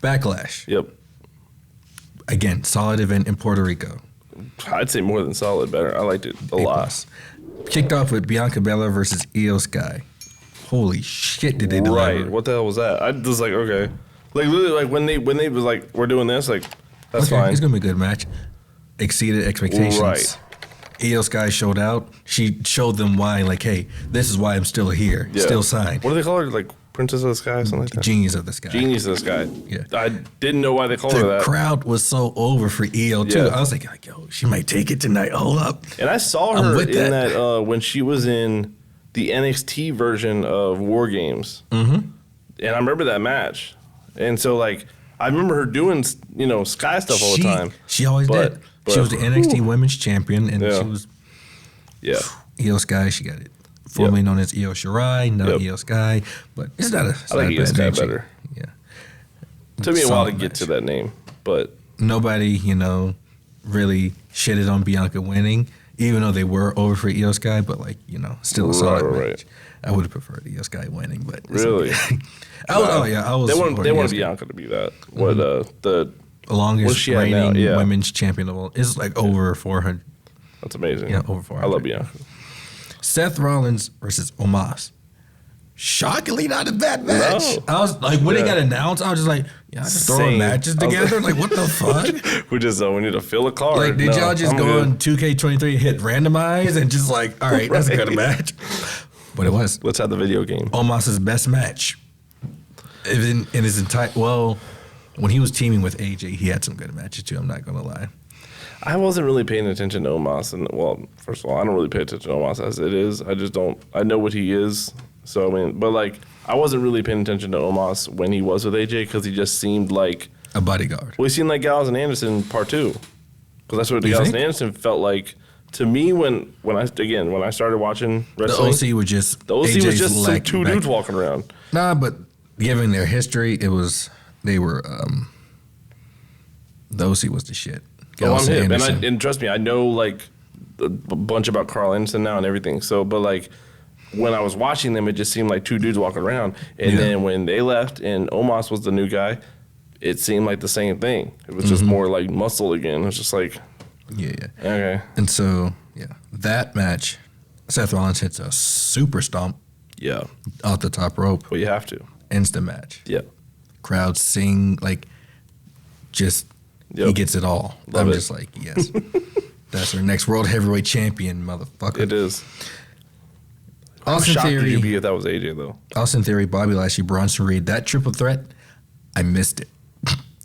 Backlash. Yep. Again, solid event in Puerto Rico. I'd say more than solid. Better. I liked it a lot. Kicked off with Bianca Belair versus Io Sky. Holy shit! Did they deliver? Right. What the hell was that? I was like, okay. Like literally, like when they was like, we're doing this, like that's fine. It's gonna be a good match. Exceeded expectations. Right. Io Sky showed out. She showed them why. Like, hey, this is why I'm still here. Yeah. Still signed. What do they call her? Like Princess of the Sky, something like that. Genius of the Sky. Genius of the Sky. Yeah. I didn't know why they called her The that. crowd was so over for Io too. Yeah. I was like, yo, she might take it tonight. Hold up. And I saw her in that when she was in the NXT version of War Games. Mm-hmm. And I remember that match. And so like I remember her doing Sky stuff all the time. She always did. She was the NXT Women's Champion, and she was Io Sky. She got it. Formerly known as Io Shirai, now Io Sky, but it's not a. I like Io Sky better. Yeah, took me a while to get to that name, but nobody, really shitted on Bianca winning, even though they were over for Io Sky. But still a solid match. I would have preferred Io Sky winning, but really, okay. I was. They want Bianca to be that. What the longest reigning women's champion of all is like over 400. That's amazing. Yeah, over 400. I love Bianca. Seth Rollins versus Omos. Shockingly not a bad match. No. I was like, when it got announced, I was just like, just throwing matches together. Like, what the fuck? We need to fill a card. Like, did y'all just go on 2K23, hit randomize, and just like, all right, that's a good match. But it was. Let's have the video game. Omos's best match. In his entire, when he was teaming with AJ, he had some good matches too, I'm not going to lie. I wasn't really paying attention to Omos, and first of all, I don't really pay attention to Omos as it is. I just don't. I know what he is, so I mean, but like, I wasn't really paying attention to Omos when he was with AJ because he just seemed like a bodyguard. Well, he seemed like Gallows and Anderson Part 2, because that's what Gallows and Anderson felt like to me when I started watching wrestling. The OC was just the some two dudes walking around. Nah, but given their history, they were the OC was the shit. I'm hip. And trust me, I know like a bunch about Carl Anderson now and everything. So, but like when I was watching them, it just seemed like two dudes walking around. And then when they left and Omos was the new guy, it seemed like the same thing. It was just more like muscle again. It was just like, okay. And so that match, Seth Rollins hits a super stomp. Yeah. Off the top rope. Well, you have to. Instant match. Yeah. Crowd sing like just. Yep. He gets it all. I'm just like, yes. That's our next world heavyweight champion, motherfucker. It is. Austin Theory. Would you be if that was AJ, though? Austin Theory, Bobby Lashley, Bronson Reed. That triple threat, I missed it.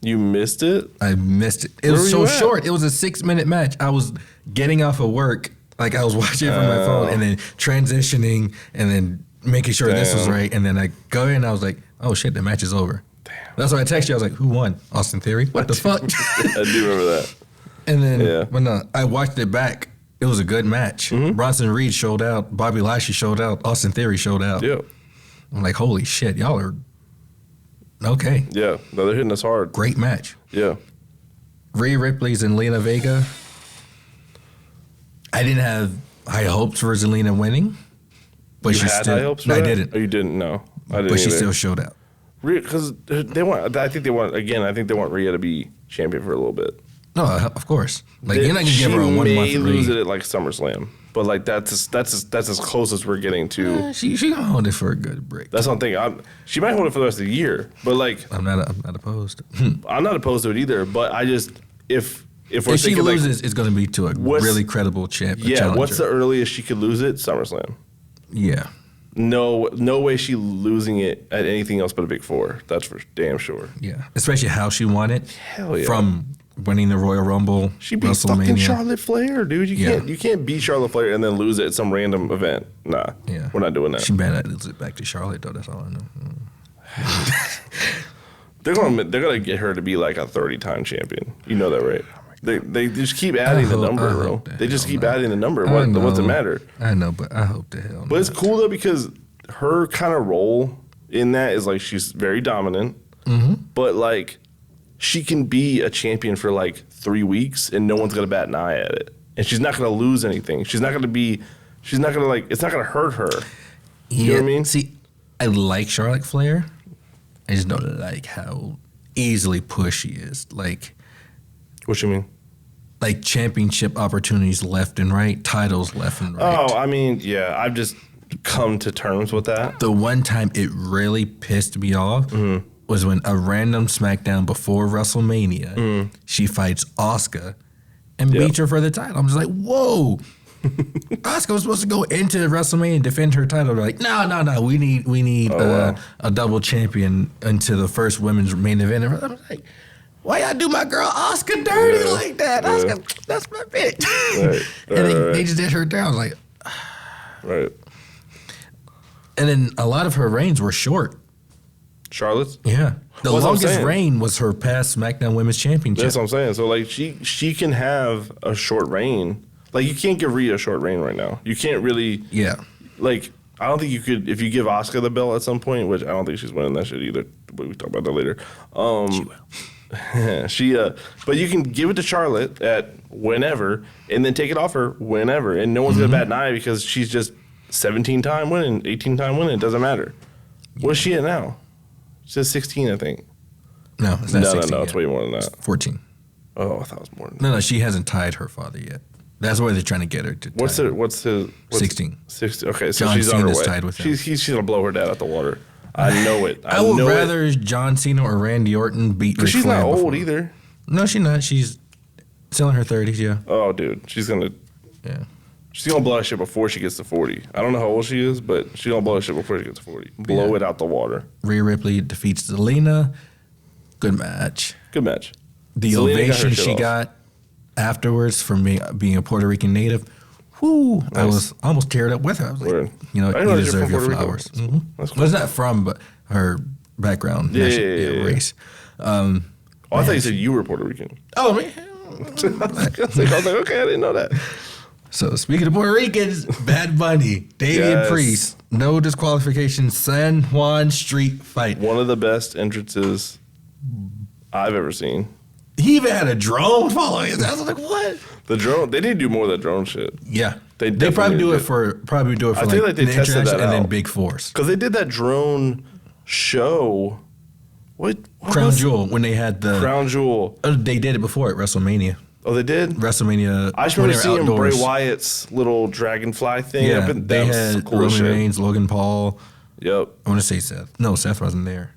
You missed it? I missed it. It was so short. It was a 6-minute match. I was getting off of work. Like, I was watching it from my phone and then transitioning and then making sure this was right. And then I go in and I was like, oh, shit, the match is over. That's why I texted you. I was like, who won? Austin Theory? What the fuck? I do remember that. And then when I watched it back, it was a good match. Bronson Reed showed out. Bobby Lashley showed out. Austin Theory showed out. Yeah. I'm like, holy shit, y'all are okay. Yeah. No, they're hitting us hard. Great match. Yeah. Rhea Ripley's and Zelina Vega. I didn't have high hopes for Zelina winning. But you had high hopes for that? I didn't. Oh, you didn't? No. I didn't But she still showed out. Because they want. I think they want Rhea to be champion for a little bit. No, of course. Like you're not gonna give her a 1 month. She may lose it at like SummerSlam, but like that's as close as we're getting to. She gonna hold it for a good break. That's one thing. She might hold it for the rest of the year, but like I'm not opposed. I'm not opposed to it either. But I just if she loses, it's gonna be to a really credible champion. Yeah. Challenger. What's the earliest she could lose it? SummerSlam. Yeah. No way she losing it at anything else but a Big Four. That's for damn sure. Yeah, especially how she won it. Hell yeah. From winning the Royal Rumble, she beat fucking Charlotte Flair, dude. You can't beat Charlotte Flair and then lose it at some random event. Nah, we're not doing that. She better not lose it back to Charlotte though. That's all I know. They're gonna get her to be like a 30-time champion. You know that, right? They just keep adding the number, bro. They just keep adding the number. What's it matter? I know, but I hope the hell. But it's cool though because her kind of role in that is like she's very dominant, but like she can be a champion for like 3 weeks and no one's gonna bat an eye at it, and she's not gonna lose anything. She's not gonna it's not gonna hurt her. You know what I mean? See, I like Charlotte Flair. I just don't like how easily push she is. Like, What you mean? like championship opportunities left and right, titles left and right. Oh, I mean, yeah, I've just come to terms with that. The one time it really pissed me off was when a random SmackDown before WrestleMania, she fights Asuka and beats her for the title. I'm just like, whoa. Asuka was supposed to go into WrestleMania and defend her title. They're like, no. We need a double champion into the first women's main event. And I'm like, why y'all do my girl Asuka dirty like that? Asuka, that's my bitch. Right. And they just did her down. I was like, Right. and then a lot of her reigns were short. Charlotte's? Yeah. The Well, that's what I'm longest saying. reign was her past SmackDown Women's Championship. That's what I'm saying. So, like, she can have a short reign. Like, you can't give Rhea a short reign right now. You can't really. Yeah. Like, I don't think you could, if you give Asuka the belt at some point, which I don't think she's winning that shit either, but we talk about that later. She will. But you can give it to Charlotte at whenever, and then take it off her whenever, and no one's gonna bat an eye because she's just 17-time winning, 18-time winning. It doesn't matter. What's she at now? She's 16, I think. No, it's not 16 No, yet. it's way more than that. 14. Oh, I thought it was more than that. No, she hasn't tied her father yet. That's where they're trying to get her to. What's 16. 16. Okay, so John she's on her Cena's way. tied with him. She's gonna blow her dad out the water. I know it. I would rather John Cena or Randy Orton beat Ric She's Flair not old before. either. No, she's not. She's still in her 30s, yeah. Oh, dude, she's gonna blow that shit before she gets to 40. I don't know how old she is, but she's gonna blow that shit before she gets to 40. Blow it out the water. Rhea Ripley defeats Zelina. Good match. Good match. The Zelina ovation got her shit she off. got afterwards from being a Puerto Rican native. Whoo! I was almost teared up with her. I was Word. like, you know, I didn't you know she was deserve from your Puerto Rico. flowers. That's cool. Well, it's not from, but her background, Yeah. race. Oh, I thought you said you were Puerto Rican. Oh, man. I was like, okay, I didn't know that. So speaking of Puerto Ricans, Bad Bunny, Damian Yes. Priest, no disqualification, San Juan Street fight. One of the best entrances I've ever seen. He even had a drone following us. I was like, what? The drone, they need to do more of that drone shit. Yeah, They they probably definitely do it did. for I feel like they the tested that international and then out. Big Force. Because they did that drone show. What Crown was Jewel when they had the Crown Jewel. they did it before at WrestleMania. Oh, they did? WrestleMania. I just when remember they were seeing Bray outdoors. Wyatt's little dragonfly thing. Yeah, That they was had cool as Roman shit. Reigns, Logan Paul. Yep. I want to say Seth. No, Seth wasn't there.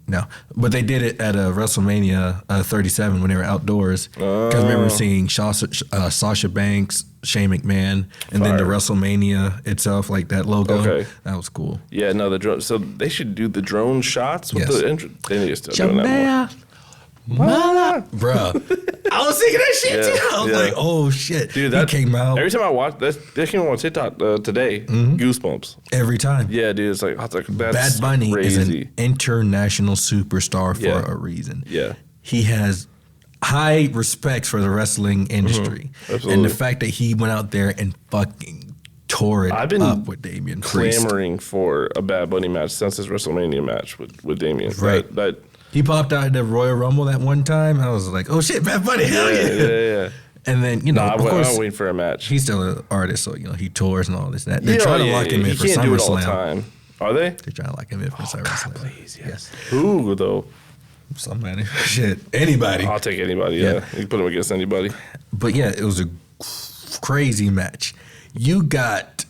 No, but they did it at WrestleMania 37 when they were outdoors. Because I remember seeing Sasha Banks, Shane McMahon, and then the Fire. WrestleMania itself, like that logo. Okay. That was cool. Yeah, no, the drone. So they should do the drone shots with Yes. the entrance. They need to start doing that Bro, I was thinking that shit Yeah, too. I was yeah. like, oh shit. more. Dude, he that came out Every time I watch that came on TikTok today. Goosebumps. every time. Yeah, dude. It's like, that's Bad Bunny crazy. is an international superstar for Yeah. a reason. Yeah. He has high respect for the wrestling industry. And Absolutely. the fact that he went out there and fucking tore it I've been up with Damian Priest. clamoring for a Bad Bunny match since his WrestleMania match with Damian. Right. That He popped out at the Royal Rumble that one time. I was like, oh shit, Bad Bunny, hell yeah. yeah. And then, you know, Nah, of I'm course, waiting for a match. he's still an artist, so, you know, he tours and all this and that. They're Yeah, trying to yeah, lock him yeah. in for He can't do it all the SummerSlam. time. Are they? They're trying to lock him in for SummerSlam. Please, yes. Who though? Somebody. Shit. Anybody. I'll take anybody. Yeah, you can put him against anybody. But yeah, it was a crazy match. You got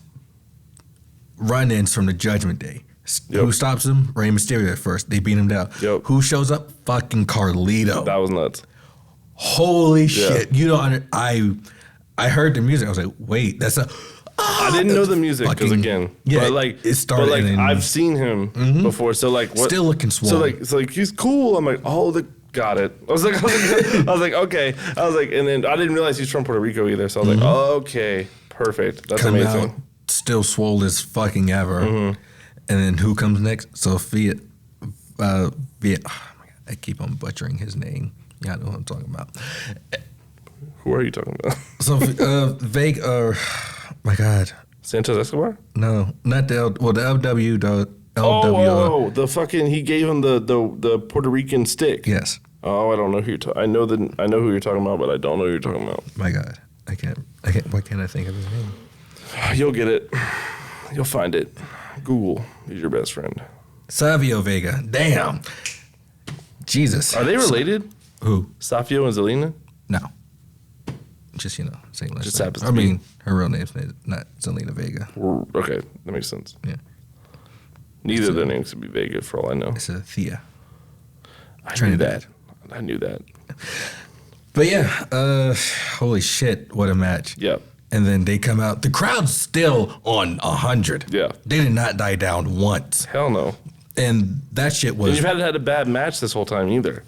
run-ins from the Judgment Day. Yep. Who stops him? Rey Mysterio at first. They beat him down. Yep. Who shows up? Fucking Carlito. That was nuts. Holy shit. You don't I heard the music. I was like, wait, that's a I didn't know the music because fucking- again, yeah, but like it started But like and then- I've seen him before, so like what? Still looking swole. So like he's cool. I'm like, got it. I was like, okay. I was like, and then I didn't realize he's from Puerto Rico either. So I was like, okay, perfect. That's Come amazing. out still swole as fucking ever. And then who comes next? Sophia. Oh my God, I keep on butchering his name. Yeah, I know what I'm talking about. Who are you talking about? So, my God. Santos Escobar? No, not the LW, the LW. Oh, the fucking he gave him the Puerto Rican stick. Yes. Oh, I don't know who you're talking. I know who you're talking about, but I don't know who you're talking about. My God. I can't, why can't I think of his name? You'll get it. You'll find it. Google is your best friend. Savio Vega. Damn. Jesus. Are they related? Who? Safio and Zelina? No. Just, same last Just name. happens to be. Her real name's not Zelina Vega. Okay, that makes sense. Yeah. Neither of their names could be Vega for all I know. It's a Thea. I knew that. But yeah, holy shit, what a match. Yeah. And then they come out. The crowd's still on 100. Yeah. They did not die down once. Hell no. And that shit was... And you've had a bad match this whole time either.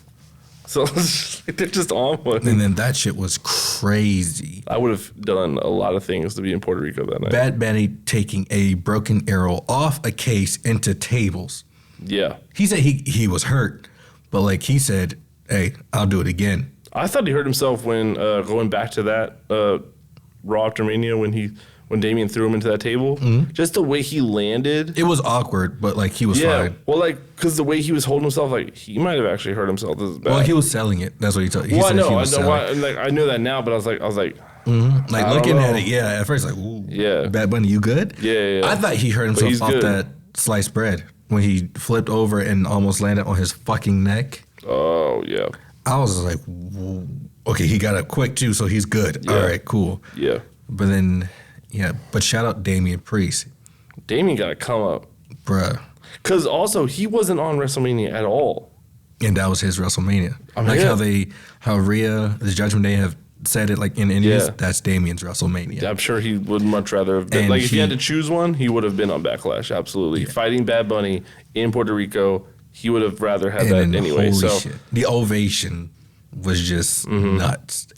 So they're just on one. And then that shit was crazy. I would have done a lot of things to be in Puerto Rico that night. Bad Bunny taking a broken arrow off a case into tables. Yeah. He said he was hurt, but he said, hey, I'll do it again. I thought he hurt himself when going back to that Raw after Mania when Damian threw him into that table. Mm-hmm. Just the way he landed. It was awkward, but he was fine. Well, because the way he was holding himself, he might have actually hurt himself. This is bad. Well, he was selling it. That's what he told. Well, I know. I knew that now, but I was like, mm-hmm. Looking at it, yeah. At first, ooh, yeah. Bad Bunny, you good? Yeah. I thought he hurt himself off that sliced bread when he flipped over and almost landed on his fucking neck. Oh yeah. I was like, whoa. Okay, he got up quick too, so he's good. Yeah. All right, cool. Yeah. But then, but shout out Damian Priest. Damian got to come up. Bruh. Because also, he wasn't on WrestleMania at all. And that was his WrestleMania. How Rhea, the Judgment Day have said it in Indies, that's Damian's WrestleMania. I'm sure he would much rather have been. If he had to choose one, he would have been on Backlash, absolutely. Yeah. Fighting Bad Bunny in Puerto Rico, he would have rather had that anyway. Holy shit. The ovation was just nuts.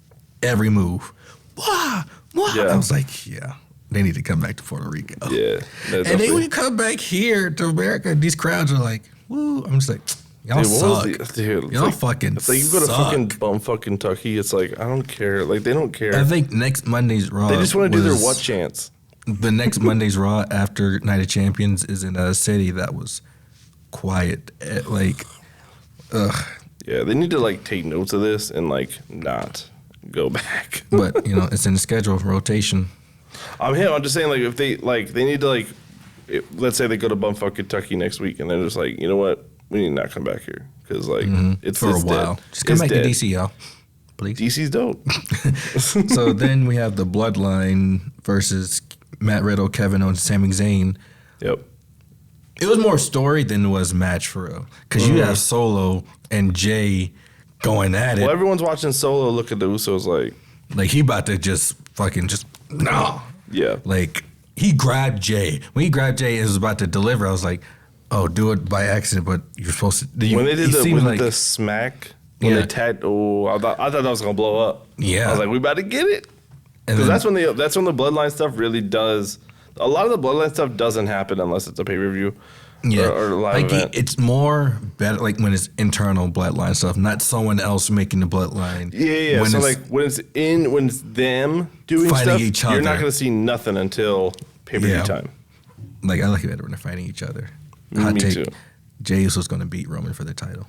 Every move. Wah! Yeah. I was like, they need to come back to Puerto Rico. Yeah. And then when you come back here to America, these crowds are like, woo. I'm just like, y'all suck. Y'all fucking suck. You go to fucking bumfuck Kentucky, it's I don't care. They don't care. I think next Monday's Raw. They just want to do their what chance. The next Monday's Raw after Night of Champions is in a city that was quiet. Ugh. Yeah, they need to take notes of this and not go back. But it's in the schedule rotation. I'm just saying if they they need to let's say they go to bumfuck Kentucky next week and they're just you know what, we need to not come back here because it's for a while. Dead. Just come back to DC, y'all, please. DC's dope. So then we have the Bloodline versus Matt Riddle, Kevin Owens, Sami Zayn. Yep. It was more story than it was match for real. Because you have Solo and Jay going at it. Well, everyone's watching Solo look at the Usos he about to just no. Yeah. He grabbed Jay. When he grabbed Jay and was about to deliver, I was like, oh, do it by accident, but you're supposed to. When they did the smack, when they tagged, I thought that was going to blow up. Yeah. I was like, we about to get it. Because that's when the Bloodline stuff really does. A lot of the Bloodline stuff doesn't happen unless it's a pay-per-view. Yeah, or a live event. It's more better when it's internal Bloodline stuff, not someone else making the Bloodline. Yeah. When it's them doing fighting stuff, each other, you're not going to see nothing until pay-per-view time. I like it better when they're fighting each other. Me too. Jey Uso's going to beat Roman for the title.